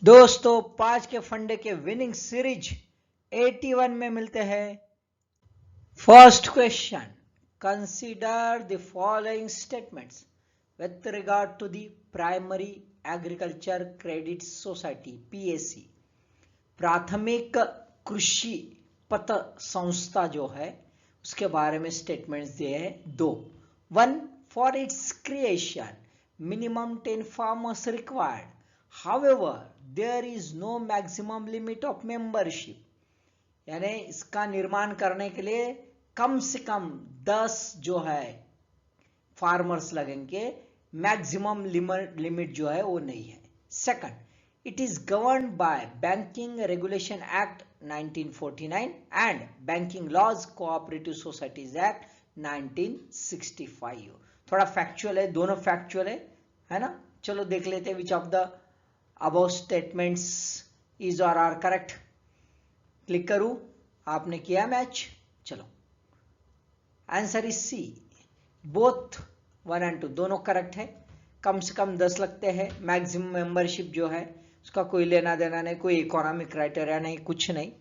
दोस्तों 5 के फंडे के विनिंग सीरीज 81 में मिलते हैं। First question, consider the following statements with regard to the primary agriculture credit society PAC, प्राथमिक कृषि पत संस्था जो है उसके बारे में स्टेटमेंट्स दिए हैं दो। 1, for its creation minimum 10 farmers required, however there is no maximum limit of membership, यानी इसका निर्माण करने के लिए कम से कम 10 जो है फार्मर्स लगेंगे, मैक्सिमम लिमिट जो है वो नहीं है। Second, it is governed by banking regulation act 1949 and banking laws cooperative societies act 1965। थोड़ा फैक्चुअल है, दोनों फैक्चुअल है ना। चलो देख लेते हैं which of the above statements is or are correct. Click करूं, आपने किया मैच। चलो, answer is C, both 1 and 2 दोनों करेक्ट है। कम से कम 10 लगते हैं। मैक्सिमम मेंबरशिप जो है उसका कोई लेना देना नहीं, कोई इकोनॉमिक क्राइटेरिया नहीं, कुछ नहीं।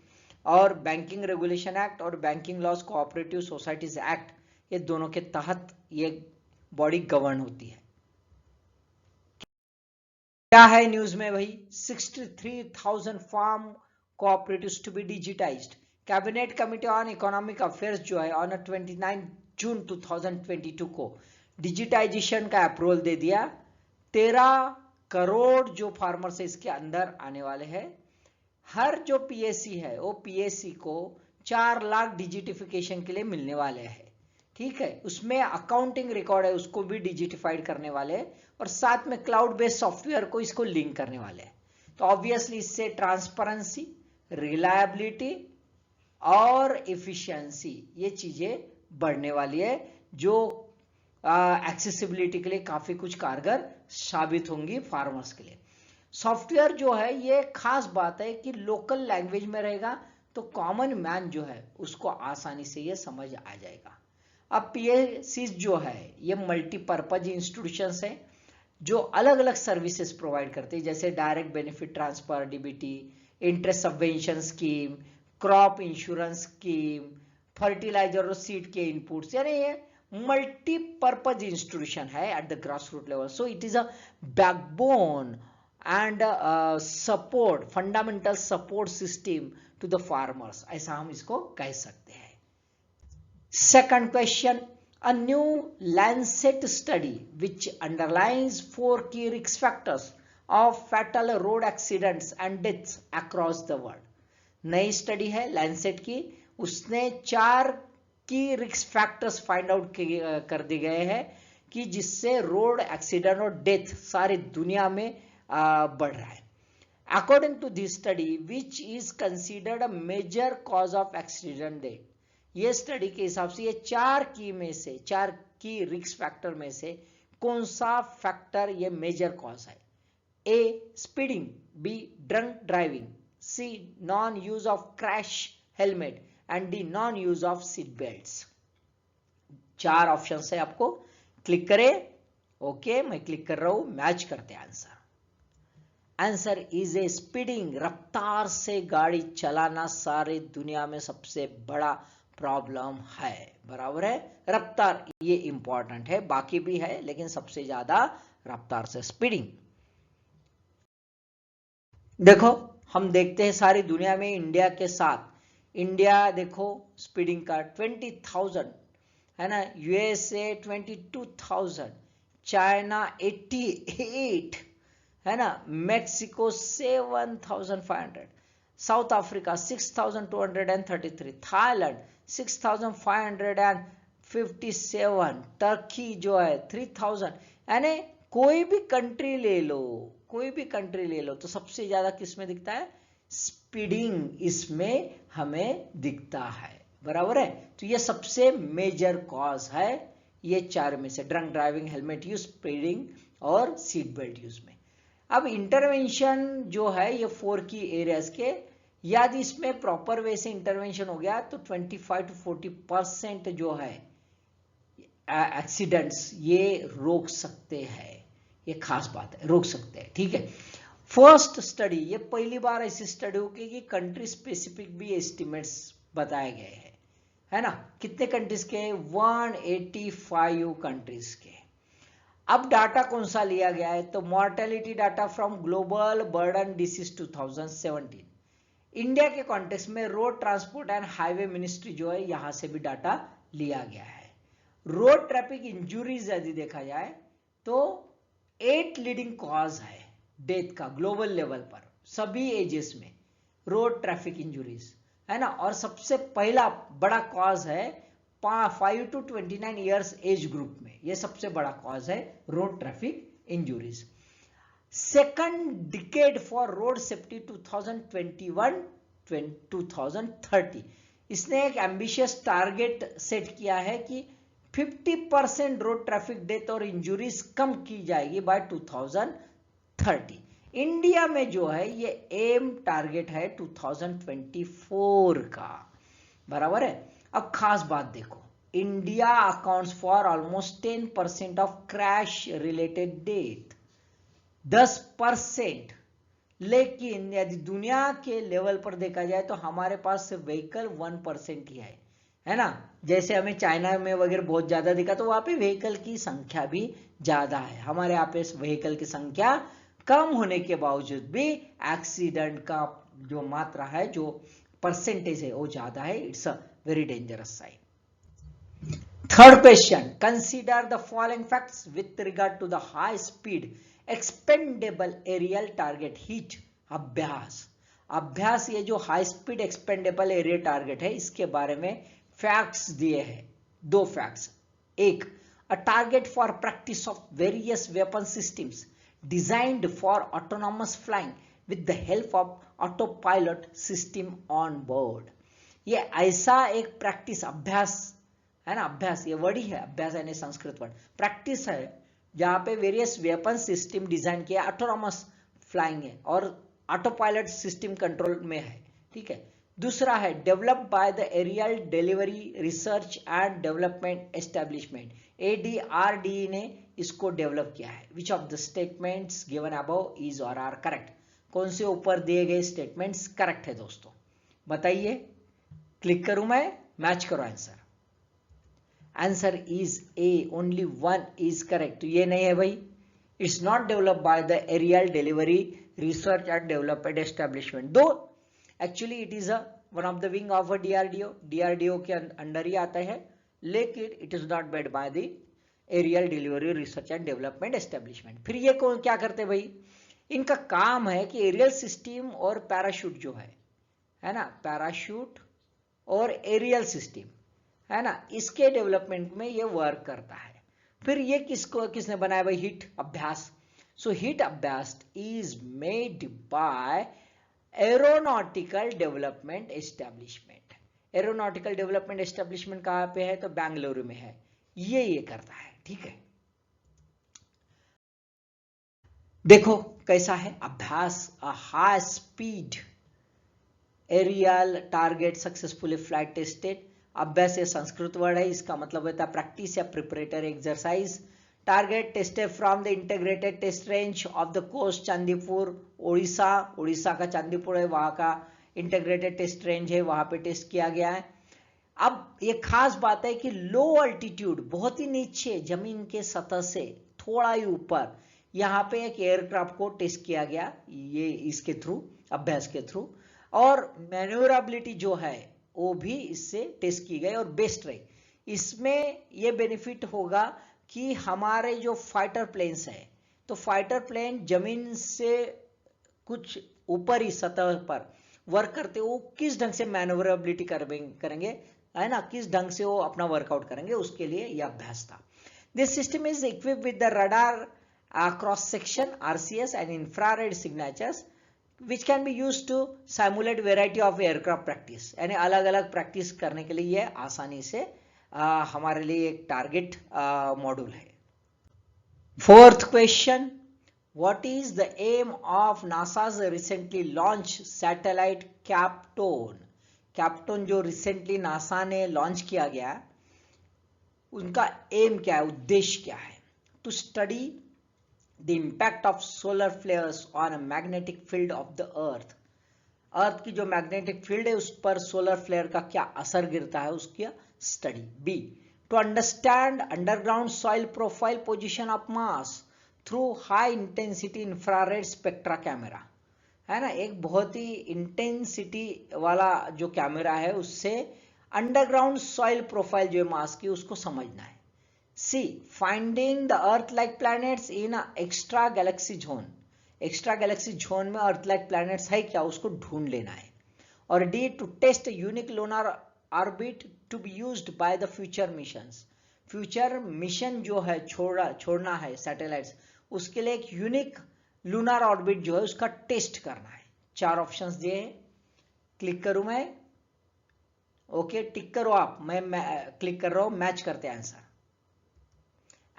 और बैंकिंग रेगुलेशन एक्ट और banking laws cooperative societies act, ये दोनों के तहत ये बॉडी गवर्न होती है। क्या है न्यूज में भाई? 63,000 farm cooperatives to be digitised. Cabinet committee on economic affairs जो है ऑन 29 जून 2022 को डिजिटाइजेशन का अप्रूवल दे दिया। 13 करोड़ जो फार्मर्स इसके अंदर आने वाले हैं। हर जो पीएससी है वो पीएससी को 4 लाख डिजिटिफिकेशन के लिए मिलने वाले हैं। ठीक है, उसमें अकाउंटिंग रिकॉर्ड है उसको भी डिजिटिफाइड करने वाले हैं और साथ में क्लाउड बेस्ड सॉफ्टवेयर को इसको लिंक करने वाले हैं। तो ऑब्वियसली इससे ट्रांसपेरेंसी, रिलायबिलिटी और एफिशिएंसी ये चीजें बढ़ने वाली है, जो एक्सेसिबिलिटी के लिए काफी कुछ कारगर साबित होंगी फार्मर्स के लिए। सॉफ्टवेयर जो है ये खास बात है कि लोकल लैंग्वेज में रहेगा, तो कॉमन मैन जो है उसको आसानी से ये समझ आ जाएगा। अब पीएससी जो है ये मल्टीपर्पज इंस्टीट्यूशंस हैं जो अलग अलग सर्विसेज प्रोवाइड करते हैं, जैसे direct benefit transfer DBT, interest subvention scheme, crop insurance scheme, fertiliser और सीड के इनपुट्स, यानी ये मल्टीपर्पज इंस्टीट्यूशन है at the grass root level. So it is a backbone and support, fundamental support system to the farmers, ऐसा हम इसको कह सकते हैं। Second question, a new Lancet study which underlines 4 key risk factors of fatal road accidents and deaths across the world. नई study है Lancet की, उसने 4 की रिस्क फैक्टर्स फाइंड आउट कर दिए गए हैं कि जिससे रोड एक्सीडेंट और डेथ सारी दुनिया में बढ़ रहा है। According to this study which is considered a major cause of accident death, ये स्टडी के हिसाब से ये 4 की रिस्क फैक्टर में से कौन सा फैक्टर ये मेजर कॉज है? A speeding, B drunk driving, C non use of crash helmet and D non use of seat belts. 4 option है, आपको क्लिक करें। ओके, मैं क्लिक कर रहा हूं, मैच करते हैं answer. Answer is A speeding, रफ्तार से गाड़ी चलाना सारी दुनिया में सबसे बड़ा प्रॉब्लम है। बराबर है, रफ्तार ये इंपॉर्टेंट है, बाकी भी है लेकिन सबसे ज्यादा रफ्तार से स्पीडिंग। देखो हम देखते हैं सारी दुनिया में इंडिया के साथ, इंडिया देखो स्पीडिंग का 20,000 है ना, यूएसए 22,000, चाइना 88 है ना, Mexico 7,500, south Africa 6,233, Thailand 6,557, Turkey जो है 3,000। यानी कोई भी कंट्री ले लो तो सबसे ज्यादा किस में दिखता है? स्पीडिंग इसमें हमें दिखता है। बराबर है, तो ये सबसे मेजर कॉज है ये 4 में से, drunk driving, helmet use, speeding और सीट बेल्ट यूज में। अब इंटरवेंशन जो है ये 4 की एरियाज के, यदि इसमें प्रॉपर वे से इंटरवेंशन हो गया तो 25 to 40% जो है एक्सीडेंट्स ये रोक सकते हैं। ये खास बात है, रोक सकते हैं। ठीक है, फर्स्ट स्टडी, ये पहली बार ऐसी स्टडी होगी कि कंट्री स्पेसिफिक भी एस्टिमेट्स बताए गए हैं, है ना। कितने कंट्रीज के? 185 कंट्रीज के। अब डाटा कौन सा लिया गया है? तो mortality data from global burden disease 2017। India के कॉन्टेक्स्ट में road transport and highway ministry जो है यहां से भी डाटा लिया गया है। रोड ट्रैफिक इंजुरीज यदि देखा जाए तो 8 लीडिंग कॉज है डेथ का ग्लोबल लेवल पर, सभी एजेस में रोड ट्रैफिक इंजुरीज, है ना। और सबसे पहला बड़ा कॉज है 5 to 29 ईयर्स एज ग्रुप में, यह सबसे बड़ा कॉज है road traffic injuries. Second decade for road safety 2021-2030, इसने एक एम्बिशियस टारगेट सेट किया है कि 50% रोड ट्रैफिक डेथ और इंजुरीज कम की जाएगी बाय 2030। इंडिया में जो है ये एम टारगेट है 2024 का, बराबर है। अब खास बात देखो, India accounts for almost 10% of crash related death, 10%। लेकिन यदि दुनिया के लेवल पर देखा जाए तो हमारे पास व्हीकल 1% ही है ना। जैसे हमें चाइना में वगैरह बहुत ज्यादा दिखा, तो वहां पे व्हीकल की संख्या भी ज्यादा है। हमारे यहाँ पे व्हीकल की संख्या कम होने के बावजूद भी एक्सीडेंट का जो मात्रा है, जो परसेंटेज है वो ज्यादा है। It's a very dangerous sign. Third question, consider the following facts with regard to the high speed expendable aerial target hit. Abhyas ये जो high speed expendable area target है इसके बारे में फैक्ट्स दिए हैं। 2 फैक्ट्स, एक, a target for practice of various weapon systems designed for autonomous flying with the help of auto pilot system on board. ये ऐसा एक प्रैक्टिस, अभ्यास है ना, अभ्यास ये वर्ड ही है, अभ्यास यानी संस्कृत वर्ड, प्रैक्टिस है जहां पे वेरियस वेपन सिस्टम डिजाइन किया, ऑटोनॉमस फ्लाइंग है और ऑटो पायलट सिस्टम कंट्रोल में है, ठीक है। दूसरा है developed by the aerial delivery research and development establishment, ADRDE ने इसको डेवलप किया है। Which of the statements given above is or are correct? कौन से ऊपर दिए गए स्टेटमेंट्स करेक्ट है दोस्तों, बताइए। क्लिक करूं मैं, मैच करो answer. Answer is A, only 1 is correct. तो ये नहीं है भाई, it's not developed by the aerial delivery research and development establishment, though actually it is one of the wing of a DRDO के under ही आता है, लेकिन it is not made by the aerial delivery research and development establishment. फिर ये कौन क्या करते भाई? इनका काम है कि एरियल सिस्टम और पैराशूट जो है ना, पैराशूट और एरियल सिस्टम है ना, इसके डेवलपमेंट में ये वर्क करता है। फिर ये किसने बनाया भाई? हिट अभ्यास। सो हिट अभ्यास is made by aeronautical development establishment. Aeronautical development establishment कहां पे है? तो बेंगलुरु में है। ये करता है, ठीक है। देखो कैसा है Abhyas, a high speed aerial target successfully flight tested. Abhyas ये संस्कृत वर्ड है, इसका मतलब होता है प्रैक्टिस या preparatory exercise. Target tested from the integrated test range off the coast Chandipur, Orissa का चांदीपुर है, वहां का इंटीग्रेटेड टेस्ट रेंज है, वहां पे टेस्ट किया गया है। अब ये खास बात है कि लो अल्टीट्यूड, बहुत ही नीचे जमीन के सतह से थोड़ा ही ऊपर, यहाँ पे एक एयरक्राफ्ट को टेस्ट किया गया, ये इसके थ्रू, अभ्यास के थ्रू। और मैन्यूवरेबिलिटी जो है वो भी इससे टेस्ट की गई और बेस्ट रही। इसमें ये बेनिफिट होगा कि हमारे जो फाइटर प्लेन्स है, तो फाइटर प्लेन जमीन से कुछ ऊपर ही सतह पर वर्क करते वो किस ढंग से मैन्यूवरेबिलिटी करेंगे, है ना, किस ढंग से वो अपना वर्कआउट करेंगे, उसके लिए यह अभ्यास था। This system is equipped with the radar cross section RCS and infrared signatures which can be used to simulate variety of aircraft practice, यानी अलग अलग प्रैक्टिस करने के लिए यह आसानी से हमारे लिए एक टारगेट मॉड्यूल है। Fourth question, what is the aim of NASA's recently launch satellite CAPSTONE. CAPSTONE जो रिसेंटली नासा ने लॉन्च किया गया, उनका एम क्या है, उद्देश्य क्या है? To study the impact of solar flares on a magnetic field of the earth. Earth की जो मैग्नेटिक फील्ड है उस पर सोलर फ्लेयर का क्या असर गिरता है, उसकी study. B, to understand underground soil profile position of mass through high intensity infrared spectra camera, है ना, एक बहुत ही इंटेंसिटी वाला जो कैमरा है उससे अंडरग्राउंड सॉइल प्रोफाइल जो है मास की उसको समझना है। C, finding the earth like planets in extra galaxy zone, extra galaxy zone में अर्थ लाइक प्लैनेट्स है क्या उसको ढूंढ लेना है। और D, to test unique lunar orbit to be used by the future missions, future mission जो है छोड़ना है सैटेलाइट्स, उसके लिए एक यूनिक लूनर ऑर्बिट जो है उसका टेस्ट करना है। 4 ऑप्शंस दिए हैं, क्लिक करूं मैं? ओके, टिक करो आप, मैं क्लिक कर रहा हूं, मैच करते हैं answer.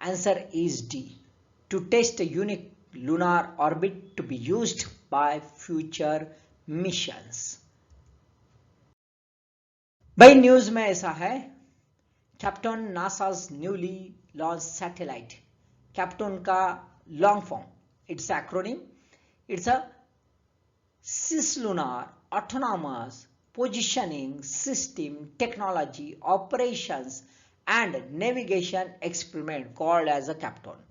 Answer is D, to test a unique lunar orbit to be used by future missions। भाई न्यूज में ऐसा है, captain NASA's newly launch satellite, captain का long form, it's acronym, it's a cislunar autonomous positioning system technology operations and navigation experiment called as a captain.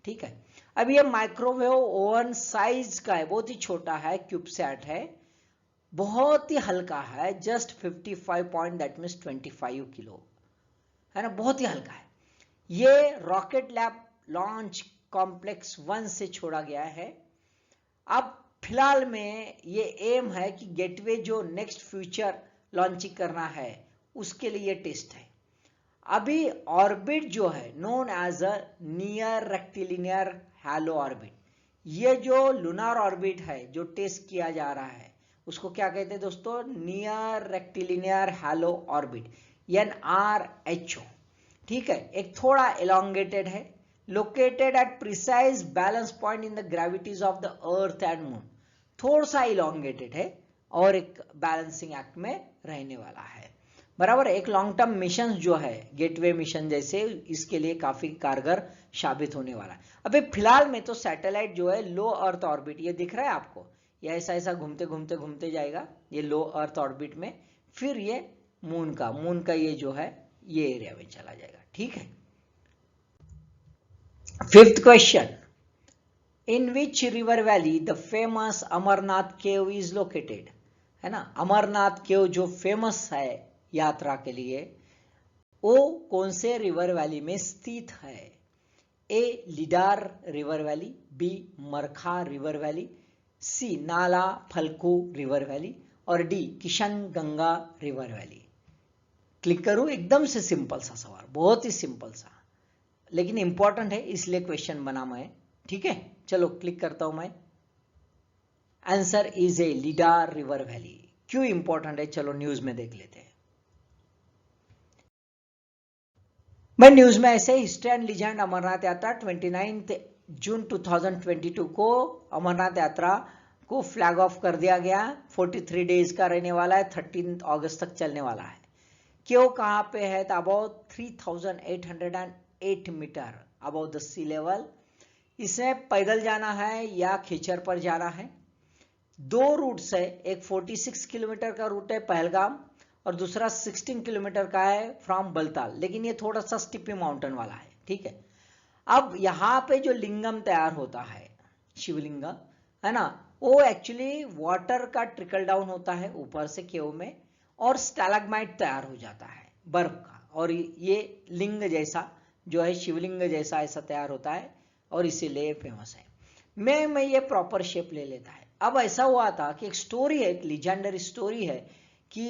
ठीक है, अब ये microwave oven size का है, बहुत ही छोटा है, क्यूबसैट है, बहुत ही हल्का है, just 55 point, that means 25 kilo, है ना, बहुत ही हल्का है। ये रॉकेट लैब लॉन्च कॉम्प्लेक्स 1 से छोड़ा गया है। अब फिलहाल में ये एम है कि गेटवे जो नेक्स्ट फ्यूचर लॉन्चिंग करना है उसके लिए ये टेस्ट है। अभी ऑर्बिट जो है known as a near rectilinear halo orbit, ये जो लूनर ऑर्बिट है जो टेस्ट किया जा रहा है उसको क्या कहते हैं दोस्तों? Near rectilinear halo orbit, NRHO। ठीक है, एक थोड़ा एलोंगेटेड है, located at precise balance point in the gravities of the earth and moon, थोड़ा सा इलोंगेटेड है और एक बैलेंसिंग एक्ट में रहने वाला है, बराबर। एक लॉन्ग टर्म मिशन जो है गेटवे मिशन जैसे, इसके लिए काफी कारगर साबित होने वाला है। अभी फिलहाल में तो सैटेलाइट जो है लो अर्थ ऑर्बिट, ये दिख रहा है आपको, ये ऐसा ऐसा घूमते घूमते घूमते जाएगा, ये लो अर्थ ऑर्बिट में, फिर ये मून का ये जो है ये एरिया में चला जाएगा। ठीक है, 5th question, in which river valley the famous Amarnath cave is located, है ना, अमरनाथ केव जो फेमस है यात्रा के लिए, वो कौन से रिवर वैली में स्थित है? ए, Lidder river valley, B, मरखा river valley, सी, नाला फल्कू रिवर वैली, और D, Kishan Ganga river valley. Click करूं? एकदम से सिंपल सा सवाल, बहुत ही सिंपल सा, लेकिन इंपॉर्टेंट है इसलिए क्वेश्चन बना मैं। ठीक है, चलो क्लिक करता हूं मैं। Answer is A Lidder river valley. क्यों इंपॉर्टेंट है, चलो न्यूज में देख लेते हैं। मैं न्यूज में ऐसे हिस्ट्री एंड लीजेंड अमरनाथ यात्रा 29 जून 2022 को अमरनाथ यात्रा को फ्लैग ऑफ कर दिया गया। 43 डेज का रहने वाला है, 13 अगस्त तक चलने वाला है। क्यों, कहां पे है? तो about 3808 metre about the sea level. इसमें पैदल जाना है या खिचर पर जाना है। 2 रूट्स है, एक 46 किलोमीटर का रूट है पहलगाम और दूसरा 16 किलोमीटर का है फ्रॉम बलताल, लेकिन ये थोड़ा सा स्टिपी माउंटेन वाला है। ठीक है, अब यहाँ पे जो लिंगम तैयार होता है, शिवलिंग, है ना, वो एक्चुअली वाटर का ट्रिकल डाउन होता है ऊपर से केव में, और स्टैलेग्माइट तैयार हो जाता है बर्फ का, और ये लिंग जैसा जो है शिवलिंग जैसा ऐसा तैयार होता है और इसीलिए फेमस है। मैं ये प्रॉपर शेप ले लेता है। अब ऐसा हुआ था कि एक स्टोरी है, एक लीजेंडरी स्टोरी है कि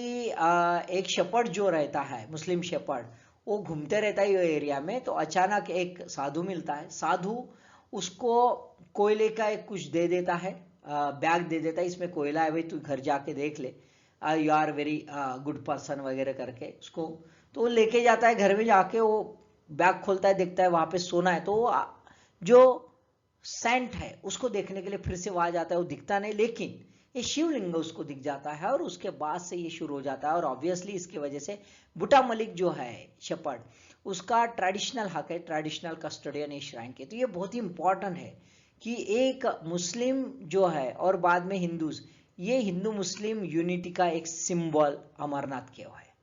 एक शेपर्ड जो रहता है, मुस्लिम शेपर्ड, वो घूमते रहता है ये एरिया में, तो अचानक एक साधु मिलता है। साधु उसको कोयले का एक कुछ दे देता है, बैग दे देता है, इसमें कोयला है भाई, तू घर जाके देख ले, you are very good person वगैरह करके उसको, तो वो लेके जाता है। घर में जाके वो बैग खोलता है, देखता है वहां पे सोना है, तो जो सेंट है उसको देखने के लिए फिर से वहां जाता है, वो दिखता नहीं, लेकिन ये शिवलिंग उसको दिख जाता है, और उसके बाद से ये शुरू हो जाता है। और ऑब्वियसली इसकी वजह से बुटा मलिक जो है शेपर्ड, उसका ट्रेडिशनल हक है, ट्रेडिशनल कस्टोडियन इस श्राइन के। तो ये बहुत ही इंपॉर्टेंट है कि एक मुस्लिम जो है और बाद में हिंदूज, ये हिंदू मुस्लिम यूनिटी का एक सिंबल अमरनाथ केव है।